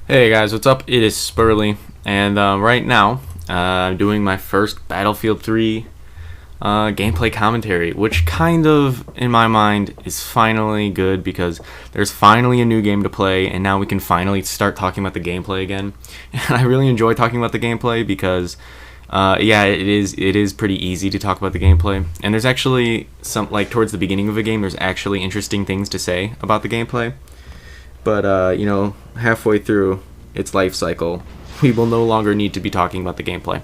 Hey guys, what's up? It is Spurly, and right now I'm doing my first Battlefield 3 gameplay commentary, which kind of, in my mind, is finally good because there's finally a new game to play, and now we can finally start talking about the gameplay again. And I really enjoy talking about the gameplay because, yeah, it is pretty easy to talk about the gameplay, and there's actually some, like, towards the beginning of a game, there's actually interesting things to say about the gameplay. But, halfway through its life cycle, we will no longer need to be talking about the gameplay.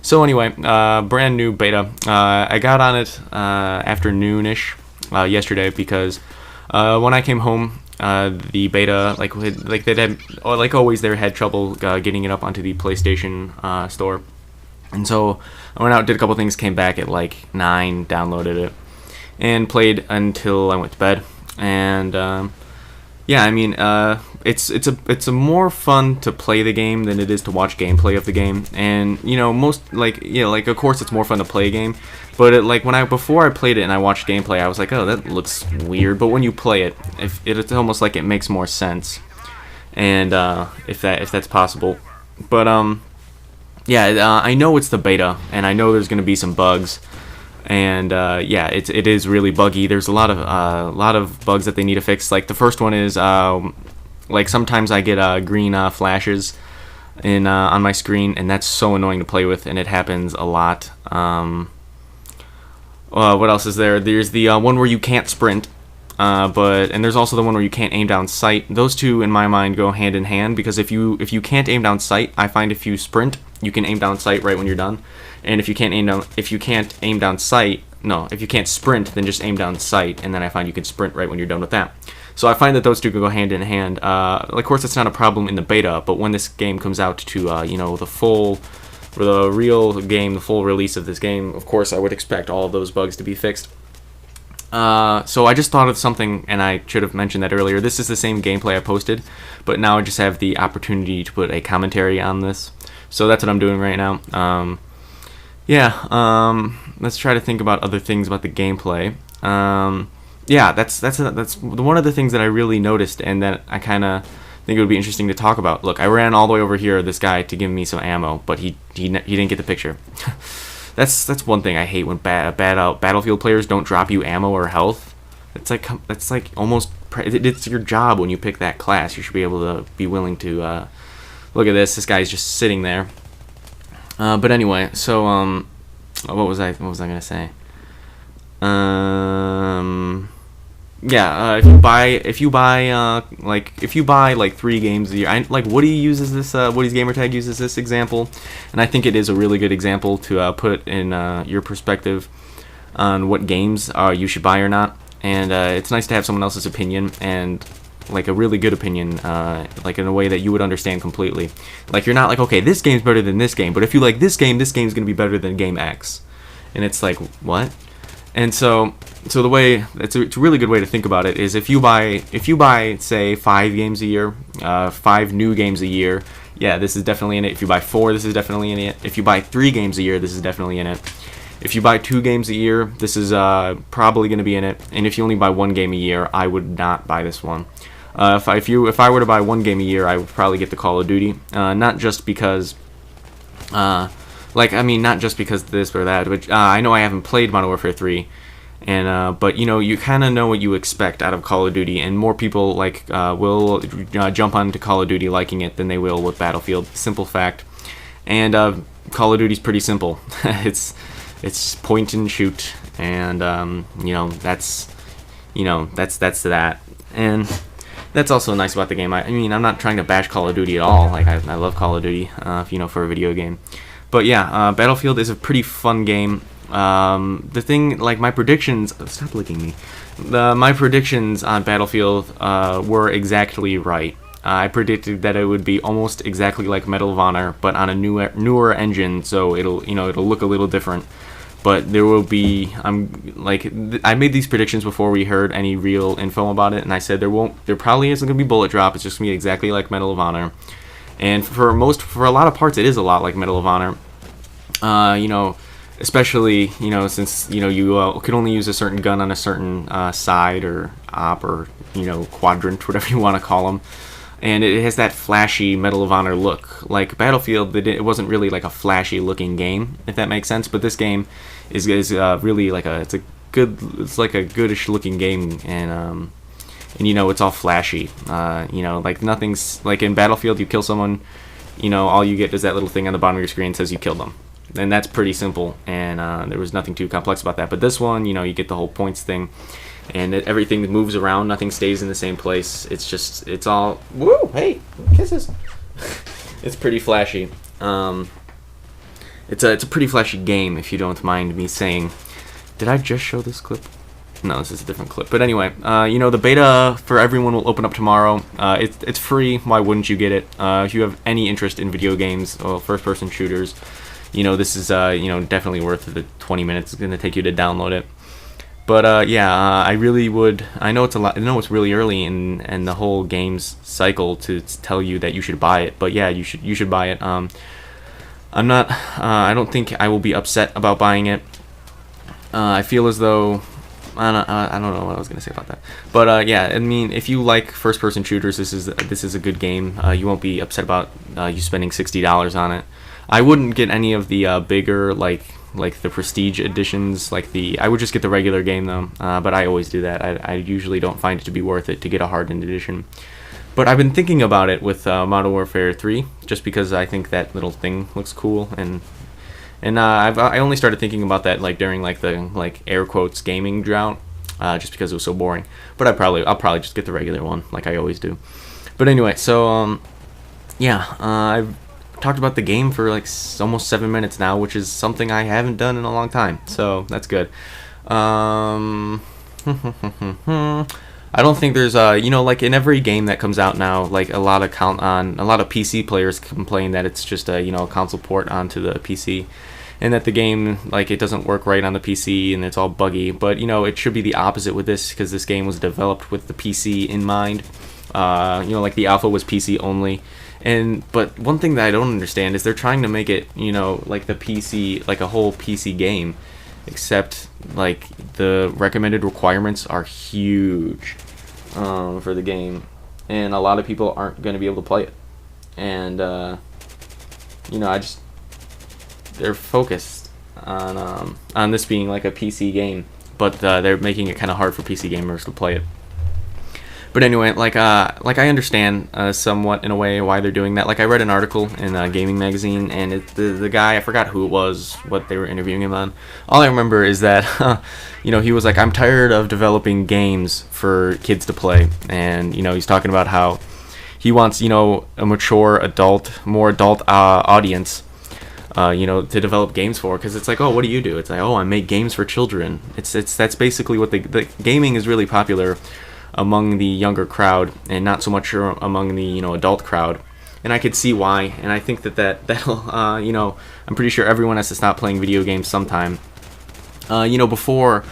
So anyway, brand new beta. I got on it afternoonish yesterday because when I came home, the beta, they had, like always, they had trouble getting it up onto the PlayStation store. And so I went out, did a couple things, came back at like 9, downloaded it, and played until I went to bed. And yeah, I mean, it's a more fun to play the game than it is to watch gameplay of the game, and of course it's more fun to play a game, but before I played it and I watched gameplay, I was like, oh, that looks weird, but when you play it, it's almost like it makes more sense, and if that's possible, but yeah, I know it's the beta, and I know there's gonna be some bugs. And yeah, it is really buggy. There's a lot of bugs that they need to fix. Like the first one is like sometimes I get green flashes in on my screen, and that's so annoying to play with, and it happens a lot. What else is there? There's the one where you can't sprint, and there's also the one where you can't aim down sight. Those two, in my mind, go hand in hand because if you can't aim down sight, I find if you sprint, you can aim down sight right when you're done. And if you can't sprint, then just aim down sight, and then I find you can sprint right when you're done with that. So I find that those two can go hand in hand. Of course, it's not a problem in the beta, but when this game comes out to the real game, the full release of this game, of course, I would expect all of those bugs to be fixed. So I just thought of something, and I should have mentioned that earlier. This is the same gameplay I posted, but now I just have the opportunity to put a commentary on this. So that's what I'm doing right now. Yeah, let's try to think about other things about the gameplay. Yeah, that's one of the things that I really noticed, and that I kind of think it would be interesting to talk about. Look, I ran all the way over here, this guy, to give me some ammo, but he didn't get the picture. That's one thing I hate when Battlefield players don't drop you ammo or health. It's like almost it's your job when you pick that class. You should be able to be willing to look at this. This guy's just sitting there. But anyway, so what was I gonna say? Yeah, if you buy like 3 games a year, Woody uses this. Woody's Gamertag uses this example, and I think it is a really good example to put in your perspective on what games you should buy or not. And it's nice to have someone else's opinion, and like a really good opinion, like in a way that you would understand completely. Like you're not like, okay, this game's better than this game, but if you like this game's gonna be better than game X, and it's like, what? And so the way it's a really good way to think about it is if you buy say 5 games a year, 5 new games a year, yeah, this is definitely in it. If you buy 4, this is definitely in it. If you buy 3 games a year, this is definitely in it. If you buy 2 games a year, this is probably going to be in it. And if you only buy 1 game a year, I would not buy this one. If I were to buy 1 game a year, I would probably get the Call of Duty. Not just because, not just because this or that, but I know I haven't played Modern Warfare 3, and but you kind of know what you expect out of Call of Duty, and more people will jump onto Call of Duty liking it than they will with Battlefield. Simple fact. And Call of Duty's pretty simple. It's point and shoot, and that's that. And that's also nice about the game. I mean, I'm not trying to bash Call of Duty at all. Like I love Call of Duty, for a video game. But yeah, Battlefield is a pretty fun game. The thing, like my predictions, stop licking me. My predictions on Battlefield were exactly right. I predicted that it would be almost exactly like Medal of Honor, but on a newer engine, so it'll look a little different. But there will be, I made these predictions before we heard any real info about it, and I said there probably isn't gonna be bullet drop. It's just gonna be exactly like Medal of Honor. And for a lot of parts, it is a lot like Medal of Honor. Especially, since, you can only use a certain gun on a certain side or op or, quadrant, whatever you want to call them. and it has that flashy Medal of Honor look. Like Battlefield, it wasn't really like a flashy looking game, if that makes sense. But this game is really like it's like a goodish looking game, and you know, it's all flashy. You know, like nothing's like in Battlefield. You kill someone, you know, all you get is that little thing on the bottom of your screen that says you killed them, and that's pretty simple. And there was nothing too complex about that. But this one, you know, you get the whole points thing. And everything moves around. Nothing stays in the same place. It's all woo. Hey, kisses. It's pretty flashy. It's a pretty flashy game, if you don't mind me saying. Did I just show this clip? No, this is a different clip. But anyway, you know, the beta for everyone will open up tomorrow. It's free. Why wouldn't you get it? If you have any interest in video games or first-person shooters, you know, this is you know, definitely worth the 20 minutes it's going to take you to download it. But yeah, I really would. I know it's a lot. I know it's really early in the whole game's cycle to tell you that you should buy it. But yeah, you should buy it. I'm not. I don't think I will be upset about buying it. I feel as though I don't know what I was gonna say about that. But yeah, I mean, if you like first-person shooters, this is a good game. You won't be upset about you spending $60 on it. I wouldn't get any of the bigger like the prestige editions. I would just get the regular game though. But I always do that. I usually don't find it to be worth it to get a hardened edition. But I've been thinking about it with Modern Warfare 3, just because I think that little thing looks cool, and I only started thinking about that like during like the air quotes gaming drought, just because it was so boring. But I'll probably just get the regular one like I always do. But anyway, so yeah, I've talked about the game for like almost 7 minutes now, which is something I haven't done in a long time, so that's good. I don't think there's you know, like in every game that comes out now, like a lot of PC players complain that it's just a, you know, a console port onto the PC, and that the game, like, it doesn't work right on the PC and it's all buggy. But you know, it should be the opposite with this, because this game was developed with the PC in mind. You know, like the alpha was PC only. But one thing that I don't understand is they're trying to make it, you know, like the PC, like a whole PC game, except like the recommended requirements are huge for the game, and a lot of people aren't going to be able to play it. And you know, they're focused on this being like a PC game, but they're making it kind of hard for PC gamers to play it. But anyway, like I understand somewhat in a way why they're doing that. Like I read an article in a gaming magazine, and the guy, I forgot who it was, what they were interviewing him on. All I remember is that you know, he was like, I'm tired of developing games for kids to play, and you know, he's talking about how he wants, you know, a mature more adult audience, you know, to develop games for, because it's like, oh, what do you do? It's like, oh, I make games for children. That's basically what the gaming is really popular among the younger crowd, and not so much among the, you know, adult crowd. And I could see why, and I think that'll you know, I'm pretty sure everyone has to stop playing video games sometime. You know, before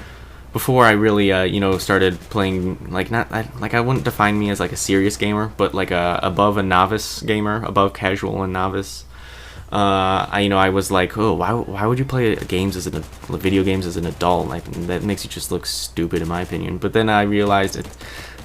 I really you know, started playing, like, I wouldn't define me as like a serious gamer, but like above a novice gamer, above casual and novice. You know, I was like, oh, why would you play video games as an adult? Like, that makes you just look stupid, in my opinion. But then I realized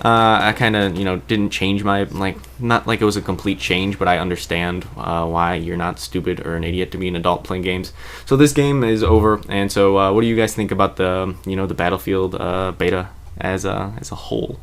I kind of, you know, didn't change my, like, not like it was a complete change, but I understand why you're not stupid or an idiot to be an adult playing games. So this game is over, and so what do you guys think about the, you know, the Battlefield beta as a whole?